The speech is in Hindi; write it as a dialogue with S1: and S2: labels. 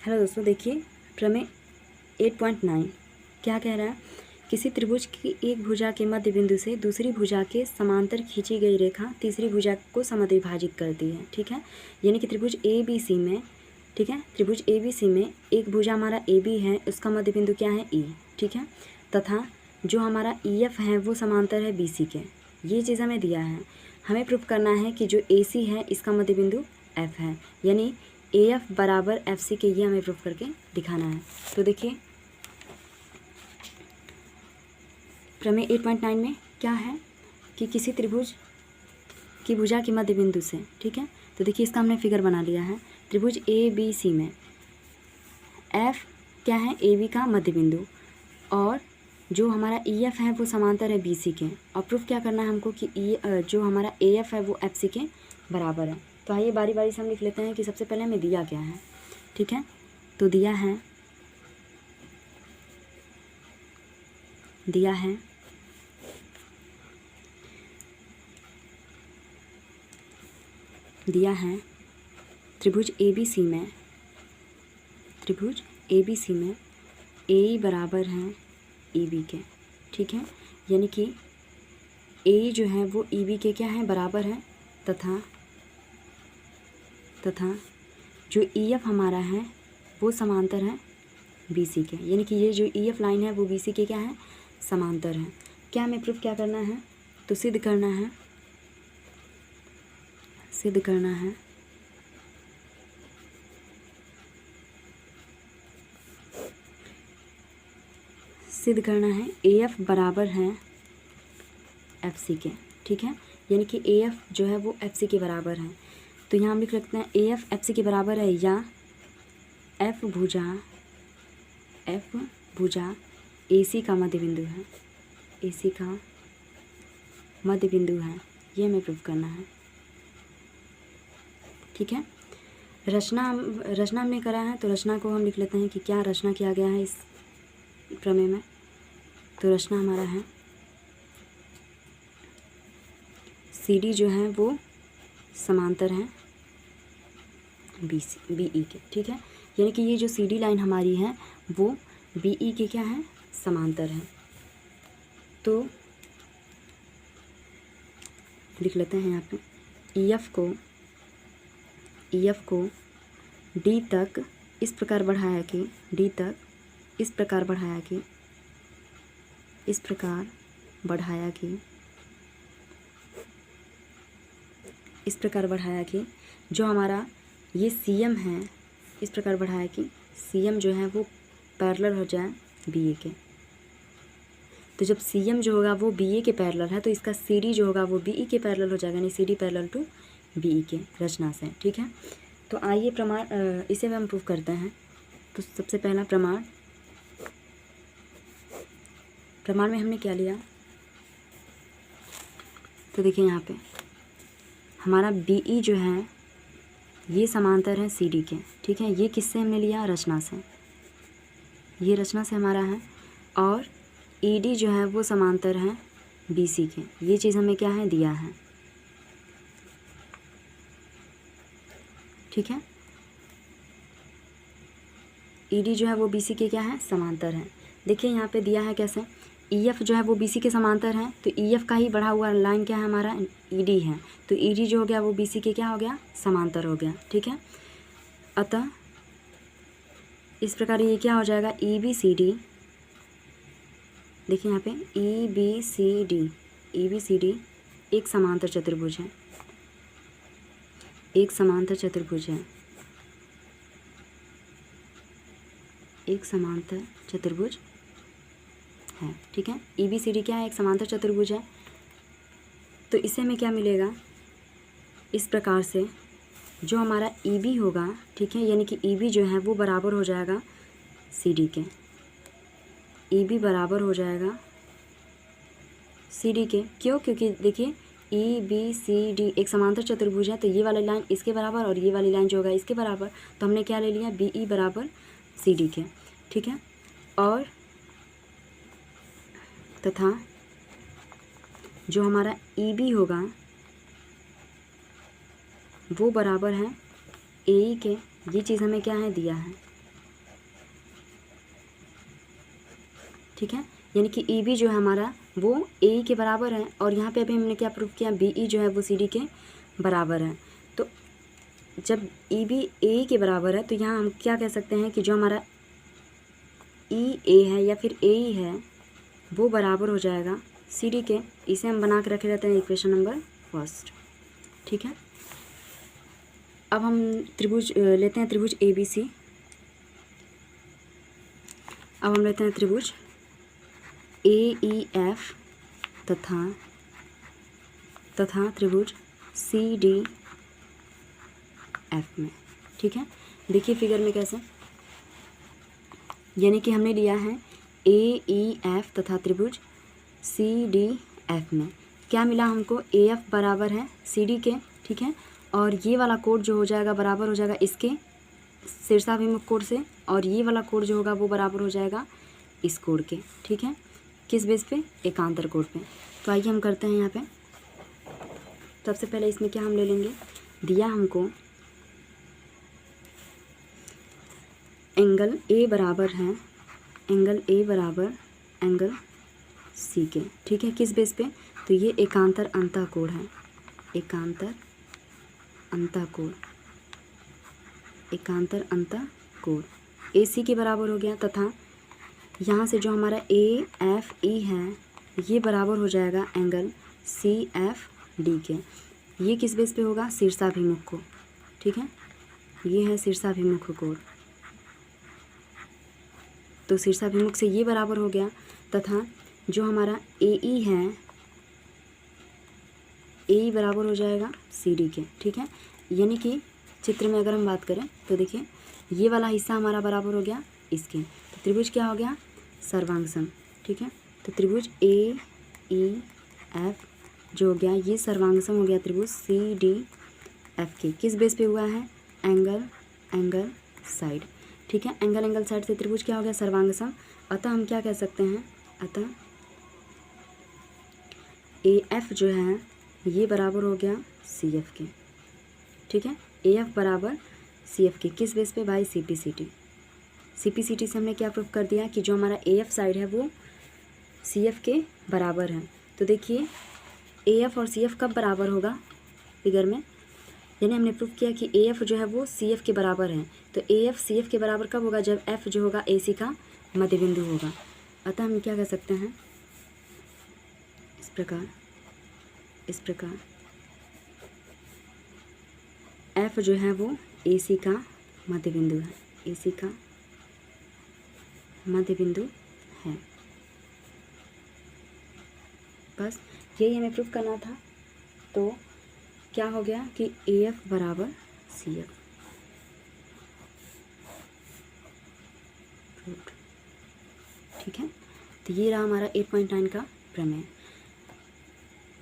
S1: हेलो दोस्तों, देखिए प्रमेय 8.9 क्या कह रहा है। किसी त्रिभुज की एक भुजा के मध्य बिंदु से दूसरी भुजा के समांतर खींची गई रेखा तीसरी भुजा को समद्विभाजित करती है। ठीक है, यानी कि त्रिभुज ए बी सी में, ठीक है, त्रिभुज ए बी सी में एक भुजा हमारा ए बी है, उसका मध्य बिंदु क्या है ई, ठीक है, तथा जो हमारा ई एफ है वो समांतर है बी सी के। ये चीज़ हमें दिया है। हमें प्रूफ करना है कि जो ए सी है इसका मध्य बिंदु एफ है, यानी ए एफ बराबर एफ सी के। ये हमें प्रूफ करके दिखाना है। तो देखिए प्रमेय 8.9 में क्या है कि किसी त्रिभुज की भुजा के मध्य बिंदु से, ठीक है, तो देखिए इसका हमने फिगर बना लिया है। त्रिभुज ए बी सी में एफ क्या है, ए बी का मध्य बिंदु, और जो हमारा ई एफ है वो समांतर है बी सी के। और प्रूफ क्या करना है हमको कि जो हमारा ए एफ है वो एफ सी के बराबर है। तो आइए बारी बारी से हम लिख लेते हैं कि सबसे पहले हमें दिया क्या है। ठीक है, तो दिया है त्रिभुज ए बी सी में ए बराबर है ई बी के। ठीक है, यानी कि ए जो है वो ई बी के क्या है, बराबर है, तथा जो ई एफ हमारा है वो समांतर है बी सी के। यानी कि ये जो ई एफ लाइन है वो बी सी के क्या है, समांतर है। क्या हमें प्रूफ क्या करना है, तो सिद्ध करना है ए एफ बराबर है एफ सी के। ठीक है, यानी कि ए एफ जो है वो एफ सी के बराबर है। तो यहाँ हम लिख सकते हैं ए एफ एफ सी के बराबर है, या एफ भुजा ए सी का मध्य बिंदु है, ये हमें प्रूफ करना है। ठीक है, रचना हमने करा है, तो रचना को हम लिख लेते हैं कि क्या रचना किया गया है इस प्रमेय में। तो रचना हमारा है सी डी जो है वो समांतर है बी ई के। ठीक है, यानी कि ये जो सी डी लाइन हमारी है वो बी ई के क्या है, समांतर है। तो लिख लेते हैं यहाँ पे ई एफ डी तक इस प्रकार बढ़ाया कि जो हमारा ये सी एम है, इस प्रकार बढ़ाया कि सी एम जो है वो पैरेलल हो जाए बी ए के। तो जब सी एम जो होगा वो बी ए के पैरेलल है, तो इसका सी डी जो होगा वो बी ई के पैरेलल हो जाएगा, यानी C D parallel to B E के रचना से। ठीक है, तो आइए प्रमाण इसे हम प्रूफ करते हैं। तो सबसे पहला प्रमाण में हमने क्या लिया, तो देखिए यहाँ पे हमारा बी ई जो है ये समांतर है सी डी के। ठीक है, ये किससे हमने लिया, रचना से, ये रचना से हमारा है। और ई डी जो है वो समांतर है बी सी के। ये चीज़ हमें क्या है, दिया है। ठीक है, ई डी जो है वो बी सी के क्या है, समांतर है। देखिए यहाँ पे दिया है कैसे, ई एफ जो है वो बी सी के समांतर है, तो ई एफ का ही बढ़ा हुआ लाइन क्या है हमारा, ई डी है। तो ई डी जो हो गया वो बी सी के क्या हो गया, समांतर हो गया। ठीक है, अतः इस प्रकार ये क्या हो जाएगा, ई बी सी डी। देखिए यहाँ पे ई बी सी डी एक समांतर चतुर्भुज है, एक समांतर चतुर्भुज है। ठीक है, ई बी सी डी क्या है, एक समांतर चतुर्भुज है। तो इससे हमें क्या मिलेगा, इस प्रकार से जो हमारा ई बी होगा, ठीक है, यानी कि ई बी जो है वो बराबर हो जाएगा सी डी के। ई बी बराबर हो जाएगा सी डी के। क्यों, क्योंकि देखिए ई बी सी डी एक समांतर चतुर्भुज है, तो ये वाली लाइन इसके बराबर और ये वाली लाइन जो होगा इसके बराबर। तो हमने क्या ले लिया, बी ई बराबर सी डी के। ठीक है, और तथा जो हमारा ई बी होगा वो बराबर है ए ई के। ये चीज़ हमें क्या है, दिया है। ठीक है, यानी कि ई बी जो है हमारा वो ए ई के बराबर है, और यहाँ पे अभी हमने क्या प्रूव किया, बी ई जो है वो सी डी के बराबर है। तो जब ई बी ए ई के बराबर है तो यहाँ हम क्या कह सकते हैं कि जो हमारा ई ए है या फिर ए ई है वो बराबर हो जाएगा सी डी के। इसे हम बना के रखे रहते हैं इक्वेशन नंबर फर्स्ट। ठीक है, अब हम त्रिभुज लेते हैं, त्रिभुज ए बी सी। अब हम लेते हैं त्रिभुज ए ई एफ तथा त्रिभुज सी डी एफ में। ठीक है, देखिए फिगर में कैसे, यानी कि हमने लिया है ए ई एफ तथा त्रिभुज सी डी एफ में क्या मिला हमको, ए एफ बराबर है सी डी के। ठीक है, और ये वाला कोड जो हो जाएगा बराबर हो जाएगा इसके शीर्षाभिमुख कोड से, और ये वाला कोड जो होगा वो बराबर हो जाएगा इस कोड के। ठीक है, किस बेस पे, एकांतर कोड पे। तो आइए हम करते हैं यहाँ पे। सबसे पहले इसमें क्या हम ले लेंगे, दिया हमको एंगल ए बराबर है, एंगल ए बराबर एंगल सी के। ठीक है, किस बेस पे, तो ये एकांतर अंतःकोण है, एकांतर अंतःकोण, एकांतर अंतःकोण ए सी के बराबर हो गया, तथा यहाँ से जो हमारा ए एफ ई है ये बराबर हो जाएगा एंगल सी एफ डी के। ये किस बेस पे होगा, शीर्षाभिमुख को। ठीक है, ये है शीर्षाभिमुख कोण, तो शीर्षाभिमुख से ये बराबर हो गया, तथा जो हमारा ए ई है, ए ई बराबर हो जाएगा सी डी के। ठीक है, यानी कि चित्र में अगर हम बात करें तो देखिए ये वाला हिस्सा हमारा बराबर हो गया इसके, तो त्रिभुज क्या हो गया, सर्वांगसम। ठीक है, तो त्रिभुज ए ई एफ जो हो गया ये सर्वांगसम हो गया त्रिभुज सी डी एफ के। किस बेस पे हुआ है, एंगल साइड। ठीक है, एंगल साइड से त्रिभुज क्या हो गया, सर्वांगसम। अतः हम क्या कह सकते हैं, अतः ए एफ जो है ये बराबर हो गया सी एफ के। ठीक है, ए एफ बराबर सी एफ के, किस बेस पे, by C P C T. C P C T से हमने क्या प्रूफ कर दिया कि जो हमारा ए एफ साइड है वो सी एफ के बराबर है। तो देखिए ए एफ और सी एफ कब बराबर होगा फिगर में, यानी हमने प्रूफ किया कि ए एफ जो है वो सी एफ के बराबर है। तो ए एफ सी एफ के बराबर कब होगा, जब एफ जो होगा ए सी का मध्य बिंदु होगा। अतः हम क्या कह सकते हैं, इस प्रकार एफ जो है वो ए सी का मध्य बिंदु है, ए सी का मध्य बिंदु है। बस यही हमें प्रूफ करना था। तो क्या हो गया कि ए एफ बराबर सी एफ। ठीक है, तो ये रहा हमारा 8.9 का प्रमेय।